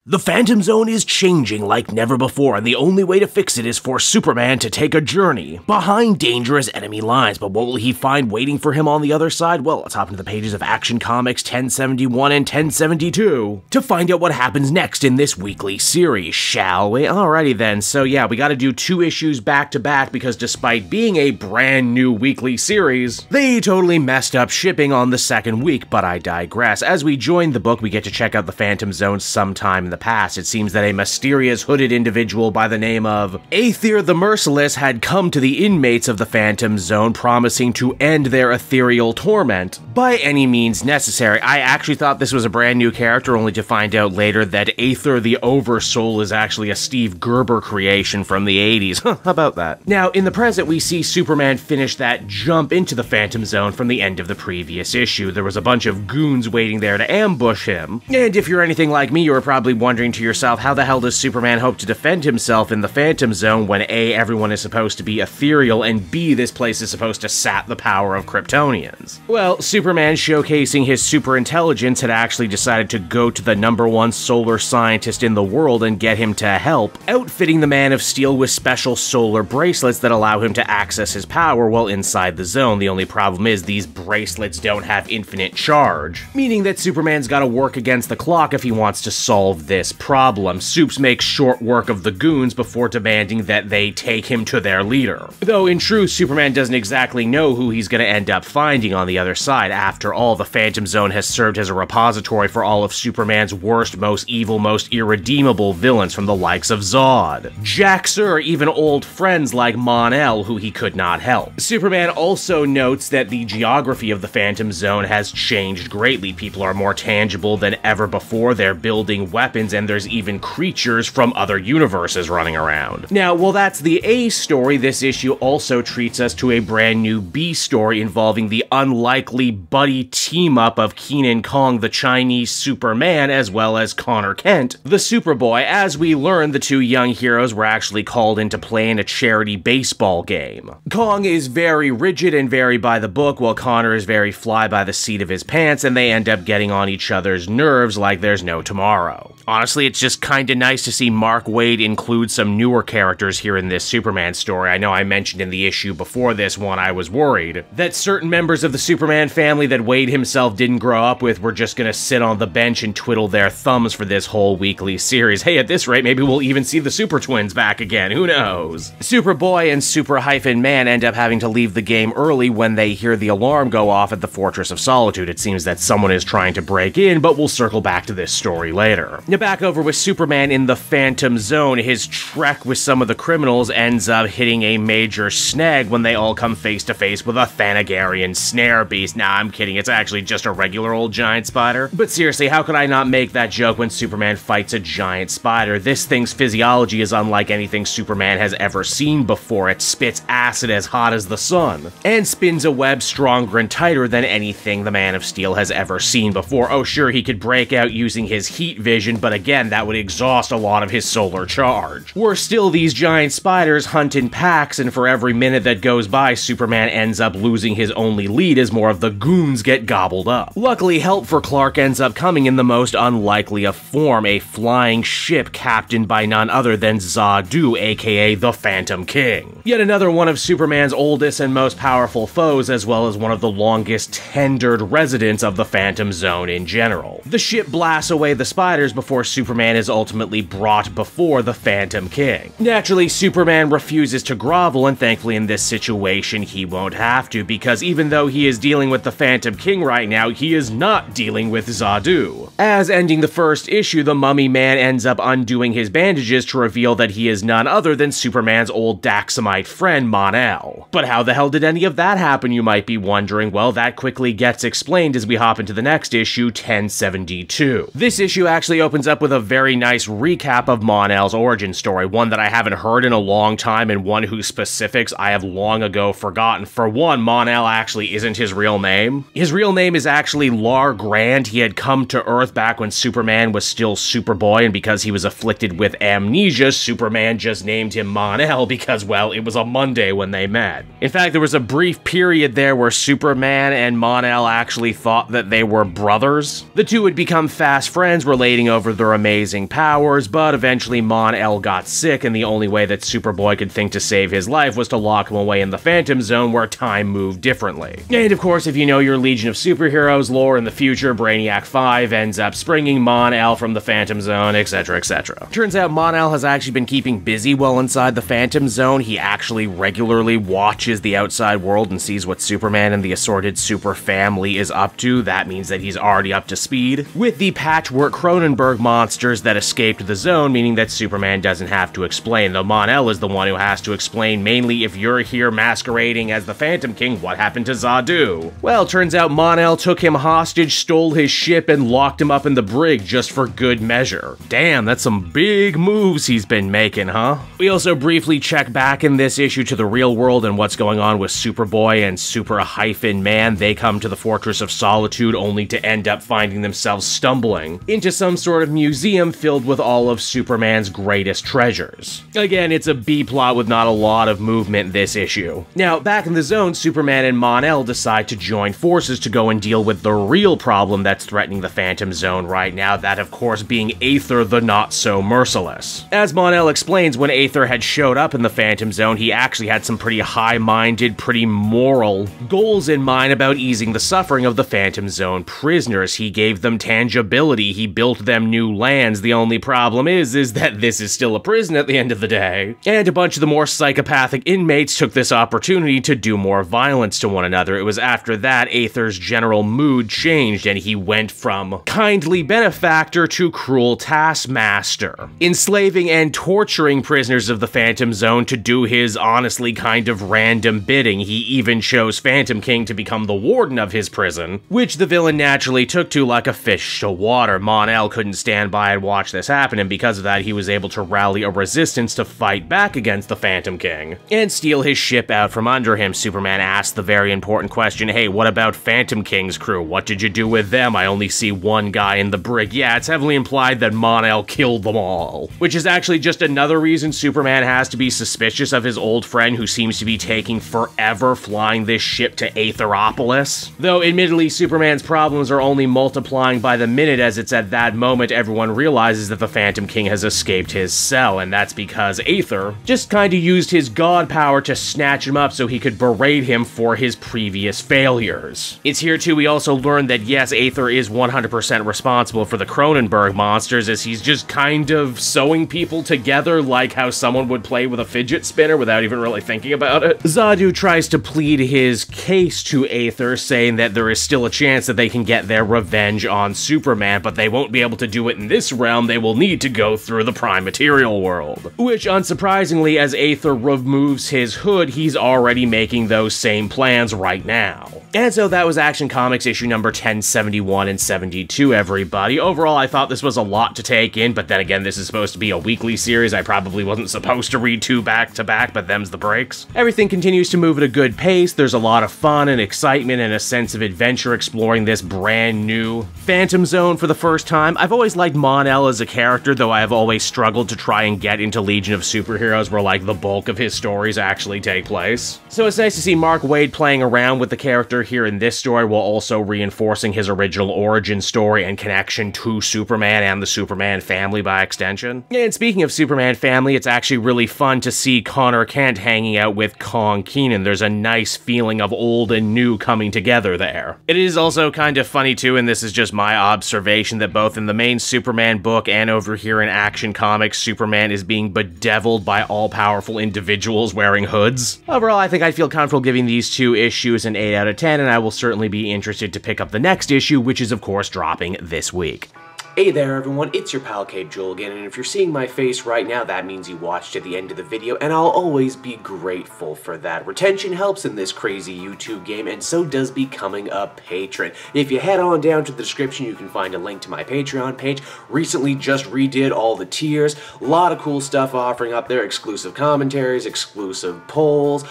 The Phantom Zone is changing like never before, and the only way to fix it is for Superman to take a journey behind dangerous enemy lines. But what will he find waiting for him on the other side? Well, let's hop into the pages of Action Comics 1071 and 1072 to find out what happens next in this weekly series, shall we? Alrighty then, so yeah, we gotta do 2 issues back to back because despite being a brand new weekly series, they totally messed up shipping on the second week, but I digress. As we join the book, we get to check out the Phantom Zone sometime in the past. It seems that a mysterious hooded individual by the name of Aether the Merciless had come to the inmates of the Phantom Zone promising to end their ethereal torment by any means necessary. I actually thought this was a brand new character, only to find out later that Aether the Oversoul is actually a Steve Gerber creation from the 80s. How about that? Now, in the present, we see Superman finish that jump into the Phantom Zone from the end of the previous issue. There was a bunch of goons waiting there to ambush him, and if you're anything like me, you were probably wondering to yourself, how the hell does Superman hope to defend himself in the Phantom Zone when A, everyone is supposed to be ethereal, and B, this place is supposed to sap the power of Kryptonians? Well, Superman, showcasing his super intelligence, had actually decided to go to the #1 solar scientist in the world and get him to help, outfitting the Man of Steel with special solar bracelets that allow him to access his power while inside the zone. The only problem is these bracelets don't have infinite charge, meaning that Superman's gotta work against the clock if he wants to solve this problem. Supes makes short work of the goons before demanding that they take him to their leader. Though in truth, Superman doesn't exactly know who he's gonna end up finding on the other side. After all, the Phantom Zone has served as a repository for all of Superman's worst, most evil, most irredeemable villains, from the likes of Zod, Jax-Ur, even old friends like Mon-El, who he could not help. Superman also notes that the geography of the Phantom Zone has changed greatly. People are more tangible than ever before, they're building weapons, and there's even creatures from other universes running around. Now, while that's the A story, this issue also treats us to a brand new B story involving the unlikely buddy team-up of Kenan Kong, the Chinese Superman, as well as Connor Kent, the Superboy. As we learn, the 2 young heroes were actually called into play in a charity baseball game. Kong is very rigid and very by the book, while Connor is very fly by the seat of his pants, and they end up getting on each other's nerves like there's no tomorrow. Honestly, it's just kinda nice to see Mark Waid include some newer characters here in this Superman story. I know I mentioned in the issue before this one I was worried that certain members of the Superman family that Waid himself didn't grow up with were just gonna sit on the bench and twiddle their thumbs for this whole weekly series. Hey, at this rate, maybe we'll even see the Super Twins back again, who knows? Superboy and Super-Man end up having to leave the game early when they hear the alarm go off at the Fortress of Solitude. It seems that someone is trying to break in, but we'll circle back to this story later. Now back over with Superman in the Phantom Zone, his trek with some of the criminals ends up hitting a major snag when they all come face to face with a Thanagarian snare beast. Nah, I'm kidding, it's actually just a regular old giant spider. But seriously, how could I not make that joke when Superman fights a giant spider? This thing's physiology is unlike anything Superman has ever seen before. It spits acid as hot as the sun, and spins a web stronger and tighter than anything the Man of Steel has ever seen before. Oh sure, he could break out using his heat vision, but again, that would exhaust a lot of his solar charge. Worse still, these giant spiders hunt in packs, and for every minute that goes by, Superman ends up losing his only lead as more of the goons get gobbled up. Luckily, help for Clark ends up coming in the most unlikely of form, a flying ship captained by none other than Zadu, aka the Phantom King. Yet another one of Superman's oldest and most powerful foes, as well as one of the longest tendered residents of the Phantom Zone in general. The ship blasts away the spiders before Superman is ultimately brought before the Phantom King. Naturally, Superman refuses to grovel, and thankfully in this situation he won't have to, because even though he is dealing with the Phantom King right now, he is not dealing with Zadu. As ending the first issue, the Mummy Man ends up undoing his bandages to reveal that he is none other than Superman's old Daxamite friend, Mon-El. But how the hell did any of that happen, you might be wondering? Well, that quickly gets explained as we hop into the next issue, 1072. This issue actually opens up with a very nice recap of Mon-El's origin story, one that I haven't heard in a long time, and one whose specifics I have long ago forgotten. For one, Mon-El actually isn't his real name. His real name is actually Lar Grand. He had come to Earth back when Superman was still Superboy, and because he was afflicted with amnesia, Superman just named him Mon-El because, well, it was a Monday when they met. In fact, there was a brief period there where Superman and Mon-El actually thought that they were brothers. The two would become fast friends, relating over over their amazing powers, but eventually Mon-El got sick, and the only way that Superboy could think to save his life was to lock him away in the Phantom Zone where time moved differently. And of course, if you know your Legion of Superheroes lore in the future, Brainiac 5 ends up springing Mon-El from the Phantom Zone, etc, etc. Turns out Mon-El has actually been keeping busy while inside the Phantom Zone. He actually regularly watches the outside world and sees what Superman and the assorted super family is up to. That means that he's already up to speed with the patchwork Cronenberg monsters that escaped the zone, meaning that Superman doesn't have to explain, though Mon-El is the one who has to explain, mainly if you're here masquerading as the Phantom King, what happened to Zadu? Well, turns out Mon-El took him hostage, stole his ship, and locked him up in the brig just for good measure. Damn, that's some big moves he's been making, huh? We also briefly check back in this issue to the real world and what's going on with Superboy and Super-Man. They come to the Fortress of Solitude only to end up finding themselves stumbling into some sort of museum filled with all of Superman's greatest treasures. Again, it's a B-plot with not a lot of movement this issue. Now, back in the zone, Superman and Mon-El decide to join forces to go and deal with the real problem that's threatening the Phantom Zone right now, that of course being Aether the Not-So-Merciless. As Mon-El explains, when Aether had showed up in the Phantom Zone, he actually had some pretty high-minded, pretty moral goals in mind about easing the suffering of the Phantom Zone prisoners. He gave them tangibility, he built them new lands. The only problem is that this is still a prison at the end of the day. And a bunch of the more psychopathic inmates took this opportunity to do more violence to one another. It was after that Aether's general mood changed and he went from kindly benefactor to cruel taskmaster, enslaving and torturing prisoners of the Phantom Zone to do his honestly kind of random bidding. He even chose Phantom King to become the warden of his prison, which the villain naturally took to like a fish to water. Mon-El couldn't stand by and watch this happen, and because of that he was able to rally a resistance to fight back against the Phantom King and steal his ship out from under him. Superman asked the very important question, hey, what about Phantom King's crew? What did you do with them? I only see one guy in the brig. Yeah, it's heavily implied that Mon-El killed them all, which is actually just another reason Superman has to be suspicious of his old friend who seems to be taking forever flying this ship to Aetheropolis. Though admittedly Superman's problems are only multiplying by the minute, as it's at that moment everyone realizes that the Phantom King has escaped his cell, and that's because Aether just kinda used his god power to snatch him up so he could berate him for his previous failures. It's here too we also learned that yes, Aether is 100% responsible for the Cronenberg monsters, as he's just kind of sewing people together like how someone would play with a fidget spinner without even really thinking about it. Zadu tries to plead his case to Aether, saying that there is still a chance that they can get their revenge on Superman, but they won't be able to do it in this realm. They will need to go through the prime material world. Which, unsurprisingly, as Aether removes his hood, he's already making those same plans right now. And so that was Action Comics issue number 1071 and 72, everybody. Overall, I thought this was a lot to take in, but then again, this is supposed to be a weekly series. I probably wasn't supposed to read two back-to-back, but them's the breaks. Everything continues to move at a good pace. There's a lot of fun and excitement and a sense of adventure exploring this brand new Phantom Zone for the first time. I've always liked Mon-El as a character, though I have always struggled to try and get into Legion of Superheroes, where like the bulk of his stories actually take place. So it's nice to see Mark Waid playing around with the character here in this story, while also reinforcing his original origin story and connection to Superman and the Superman family by extension. And speaking of Superman family, it's actually really fun to see Connor Kent hanging out with Kong Keenan. There's a nice feeling of old and new coming together there. It is also kind of funny too, and this is just my observation, that both in the main Superman book and over here in Action Comics, Superman is being bedeviled by all-powerful individuals wearing hoods. Overall, I think I feel comfortable giving these two issues an 8 out of 10, and I will certainly be interested to pick up the next issue, which is of course dropping this week. Hey there everyone, it's your pal Cape Joel again, and if you're seeing my face right now, that means you watched to the end of the video, and I'll always be grateful for that. Retention helps in this crazy YouTube game, and so does becoming a patron. If you head on down to the description, you can find a link to my Patreon page. Recently just redid all the tiers, a lot of cool stuff offering up there, exclusive commentaries, exclusive polls,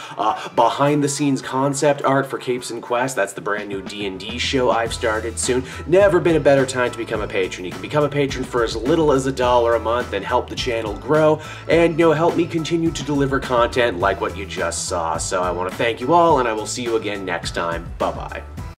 behind the scenes concept art for Capes and Quest. That's the brand new D&D show I've started soon. Never been a better time to become a patron. You can become a patron for as little as $1 a month and help the channel grow, and help me continue to deliver content like what you just saw. So I want to thank you all, and I will see you again next time. Bye bye.